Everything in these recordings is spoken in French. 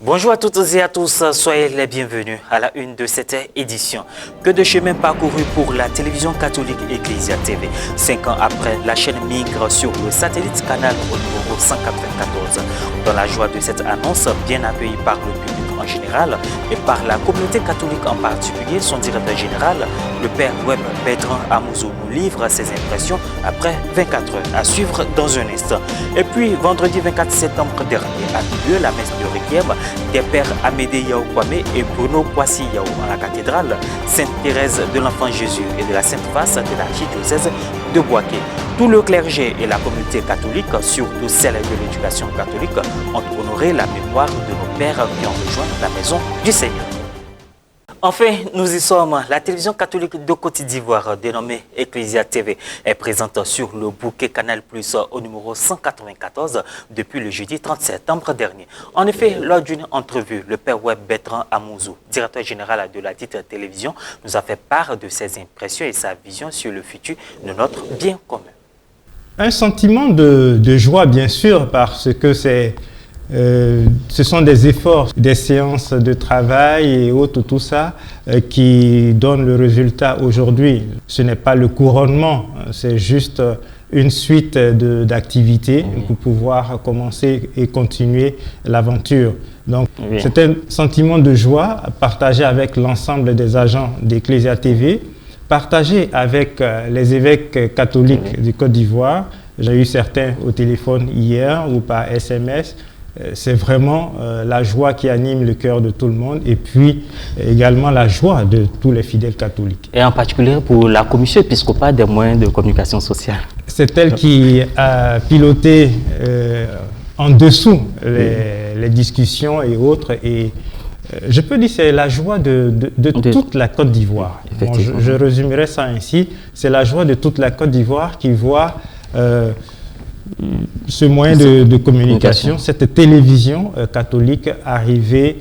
Bonjour à toutes et à tous, soyez les bienvenus à la une de cette édition. Que de chemin parcouru pour la télévision catholique Ecclesia TV. 5 ans après, la chaîne migre sur le satellite canal au numéro 194. Dans la joie de cette annonce, bien accueillie par le public en général et par la communauté catholique en particulier, son directeur général, le père Webb Bertrand Amouzou, nous livre ses impressions après 24 heures. À suivre dans un instant. Et puis, vendredi 24 septembre dernier a eu lieu la messe de Requiem des pères Amédée Yao Kwame et Bruno Kwasi Yao en la cathédrale Sainte-Thérèse de l'Enfant Jésus et de la Sainte-Face de l'archidiocèse de Bouaké. Tout le clergé et la communauté catholique, surtout celle de l'éducation catholique, ont honoré la mémoire de nos pères qui ont rejoint la maison du Seigneur. Enfin, nous y sommes. La télévision catholique de Côte d'Ivoire, dénommée Ecclesia TV, est présente sur le bouquet Canal Plus au numéro 194 depuis le jeudi 30 septembre dernier. En effet, lors d'une entrevue, le père Webb Bertrand Amouzou, directeur général de la dite télévision, nous a fait part de ses impressions et sa vision sur le futur de notre bien commun. Un sentiment de joie, bien sûr, parce que ce sont des efforts, des séances de travail et autres, tout ça, qui donnent le résultat aujourd'hui. Ce n'est pas le couronnement, c'est juste une suite d'activités pour pouvoir commencer et continuer l'aventure. Donc, c'est un sentiment de joie partagé avec l'ensemble des agents d'Ecclesia TV, partagé avec les évêques catholiques du Côte d'Ivoire. J'ai eu certains au téléphone hier ou par SMS. C'est vraiment la joie qui anime le cœur de tout le monde et puis également la joie de tous les fidèles catholiques. Et en particulier pour la commission épiscopale des moyens de communication sociale. C'est elle qui a piloté en dessous les discussions et autres. Et je peux dire que c'est la joie de toute la Côte d'Ivoire. Bon, je résumerai ça ainsi. C'est la joie de toute la Côte d'Ivoire qui voit ce moyen de communication, cette télévision catholique arriver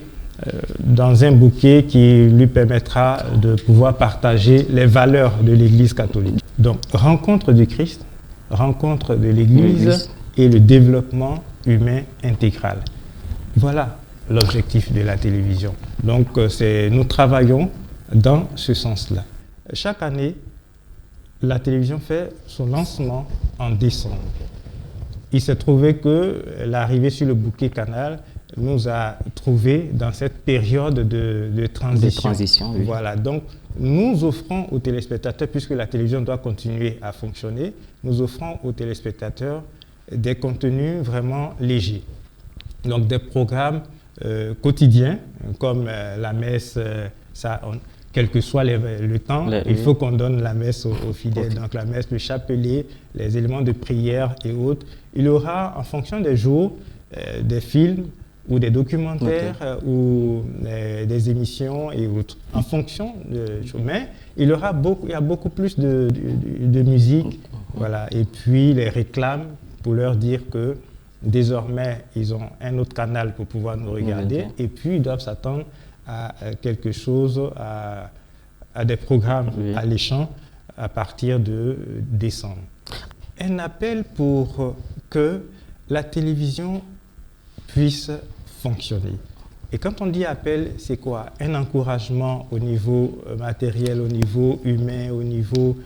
dans un bouquet qui lui permettra de pouvoir partager les valeurs de l'Église catholique. Donc, rencontre du Christ, rencontre de l'Église et le développement humain intégral. Voilà l'objectif de la télévision. Donc, nous travaillons dans ce sens-là. Chaque année, la télévision fait son lancement en décembre. Il s'est trouvé que l'arrivée sur le bouquet Canal nous a trouvé dans cette période de transition. Voilà, donc nous offrons aux téléspectateurs, puisque la télévision doit continuer à fonctionner, nous offrons aux téléspectateurs des contenus vraiment légers. Donc des programmes quotidiens, comme la messe, quel que soit le temps, il faut qu'on donne la messe aux fidèles. Donc la messe, le chapelet, les éléments de prière et autres. Il y aura, en fonction des jours, des films ou des documentaires ou des émissions et autres. En fonction de choses. Mais il y a beaucoup plus de musique. Voilà. Et puis les réclames pour leur dire que désormais, ils ont un autre canal pour pouvoir nous regarder. Et puis, ils doivent s'attendre à quelque chose, à des programmes alléchants à partir de décembre. Un appel pour que la télévision puisse fonctionner. Et quand on dit appel, c'est quoi? Un encouragement au niveau matériel, au niveau humain, au niveau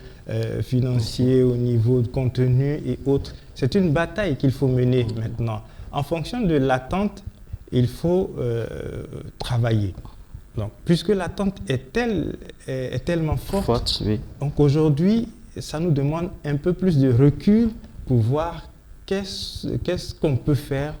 financier, au niveau de contenu et autres. C'est une bataille qu'il faut mener maintenant. En fonction de l'attente, il faut travailler. Donc, puisque l'attente est tellement forte, donc aujourd'hui, ça nous demande un peu plus de recul pour voir qu'est-ce qu'on peut faire,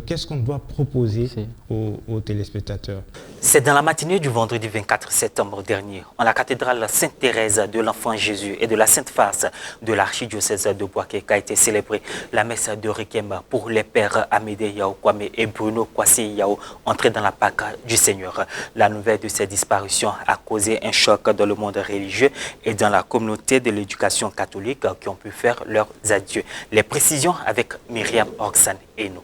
qu'est-ce qu'on doit proposer aux téléspectateurs. C'est dans la matinée du vendredi 24 septembre dernier, en la cathédrale Sainte-Thérèse de l'Enfant Jésus et de la Sainte-Face de l'archidiocèse de Bouaké qu'a été célébrée la messe de Requiem pour les pères Amédée Yao Kwame et Bruno Kwasi Yao entrés dans la Pâque du Seigneur. La nouvelle de ces disparitions a causé un choc dans le monde religieux et dans la communauté de l'éducation catholique qui ont pu faire leurs adieux. Les précisions avec Myriam Orxan et nous.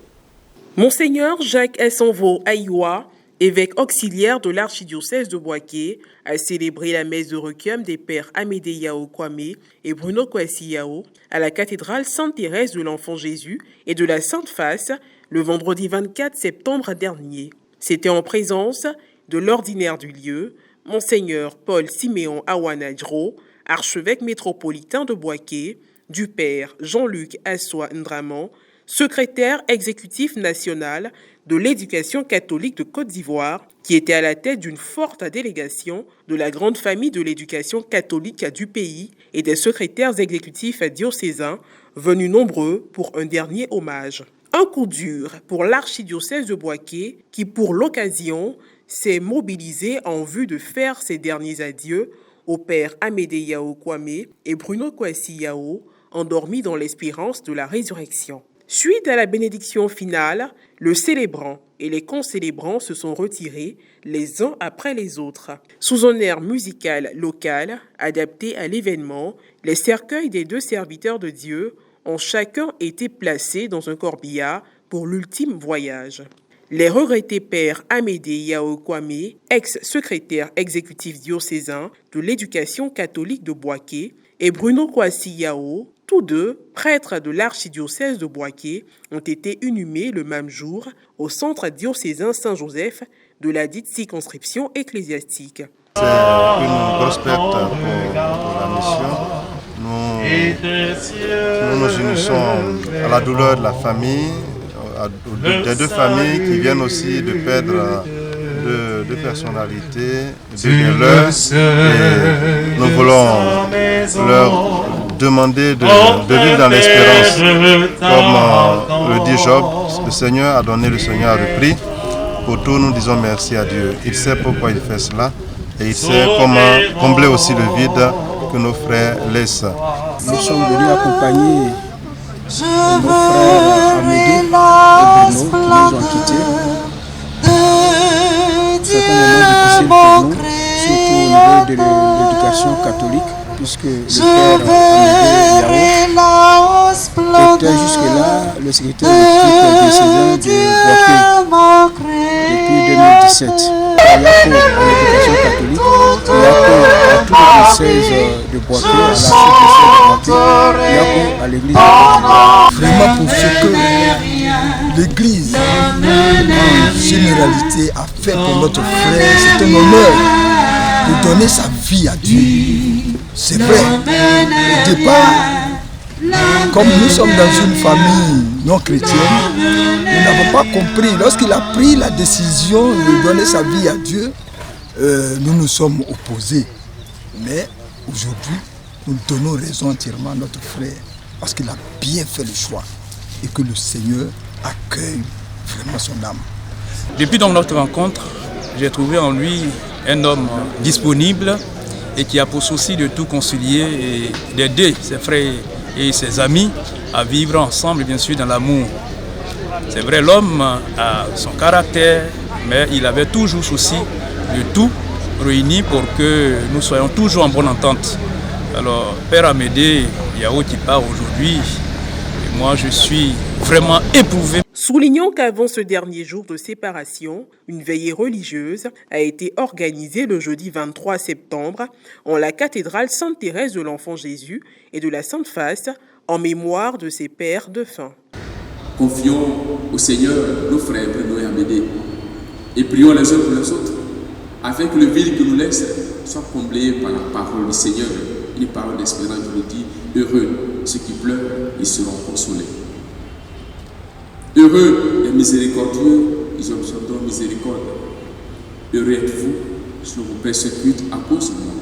Monseigneur Jacques Essanvo Aïwa, évêque auxiliaire de l'archidiocèse de Bouaké, a célébré la messe de requiem des pères Amédée Yao Kwame et Bruno Kwasi Yao à la cathédrale Sainte-Thérèse de l'Enfant Jésus et de la Sainte-Face le vendredi 24 septembre dernier. C'était en présence de l'ordinaire du lieu, Monseigneur Paul Siméon Awanadjro, archevêque métropolitain de Bouaké, du père Jean-Luc Assoua Ndraman, secrétaire exécutif national de l'éducation catholique de Côte d'Ivoire, qui était à la tête d'une forte délégation de la grande famille de l'éducation catholique du pays et des secrétaires exécutifs diocésains venus nombreux pour un dernier hommage. Un coup dur pour l'archidiocèse de Bouaké qui, pour l'occasion, s'est mobilisé en vue de faire ses derniers adieux au père Amédée Yao Kwame et Bruno Kwesi Yao, endormis dans l'espérance de la résurrection. Suite à la bénédiction finale, le célébrant et les concélébrants se sont retirés les uns après les autres. Sous un air musical local adapté à l'événement, les cercueils des deux serviteurs de Dieu ont chacun été placés dans un corbillard pour l'ultime voyage. Les regrettés pères Amédée Yao Kwame, ex-secrétaire exécutif diocésain de l'éducation catholique de Bouaké, et Bruno Kwesi Yao, tous deux prêtres de l'archidiocèse de Bouaké, ont été inhumés le même jour au centre diocésain Saint-Joseph de la dite circonscription ecclésiastique. C'est une grosse perte pour la mission. Nous nous unissons à la douleur de la famille, des deux familles qui viennent aussi de perdre deux personnalités, deux leurs. Nous voulons leur demander de vivre dans l'espérance. Comme le dit Job, le Seigneur a donné, le Seigneur a repris. Pour tout, nous disons merci à Dieu. Il sait pourquoi il fait cela et il sait comment combler aussi le vide que nos frères laissent. Nous sommes venus accompagner nos frères Amédée et Bruno qui nous ont quittés. C'est un moment difficile pour nous, surtout au niveau de l'éducation catholique, puisque le père Amédée Yao était jusque-là le secrétaire exécutif diocésain de Bouaké depuis 2017. Yako à l'éducation catholique, Yako à tout le diocèse de Bouaké, à l'archidiocèse de Bouaké, Yako à l'église catholique. Vraiment pour ce que l'église en généralité a fait pour notre frère, c'est un honneur de donner sa vie à Dieu. C'est vrai, au départ, comme nous sommes dans une famille non chrétienne, nous n'avons pas compris. Lorsqu'il a pris la décision de donner sa vie à Dieu, nous nous sommes opposés. Mais aujourd'hui, nous donnons raison entièrement à notre frère parce qu'il a bien fait le choix et que le Seigneur accueille vraiment son âme. Depuis donc notre rencontre, j'ai trouvé en lui un homme disponible et qui a pour souci de tout concilier et d'aider ses frères et ses amis à vivre ensemble, bien sûr, dans l'amour. C'est vrai, l'homme a son caractère, mais il avait toujours souci de tout réunir pour que nous soyons toujours en bonne entente. Alors, Père Amédée Yao qui part aujourd'hui, et moi je suis vraiment éprouvé. Soulignons qu'avant ce dernier jour de séparation, une veillée religieuse a été organisée le jeudi 23 septembre en la cathédrale Sainte-Thérèse de l'Enfant Jésus et de la Sainte Face en mémoire de ses pères défunts. Confions au Seigneur nos frères Bruno et Amédée et prions les uns pour les autres afin que le vide que nous laisse soit comblé par la parole du Seigneur, une parole d'espérance qui nous dit « Heureux ceux qui pleurent, ils seront consolés ». Heureux les miséricordieux, ils obtiendront miséricorde. Heureux êtes-vous si l'on vous persécute à cause de moi.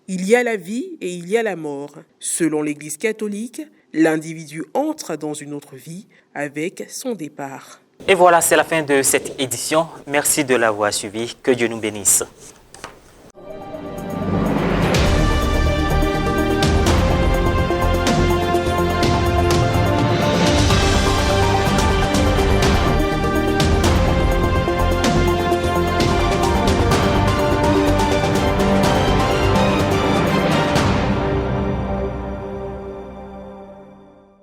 Il y a la vie et il y a la mort. Selon l'Église catholique, l'individu entre dans une autre vie avec son départ. Et voilà, c'est la fin de cette édition. Merci de l'avoir suivi. Que Dieu nous bénisse.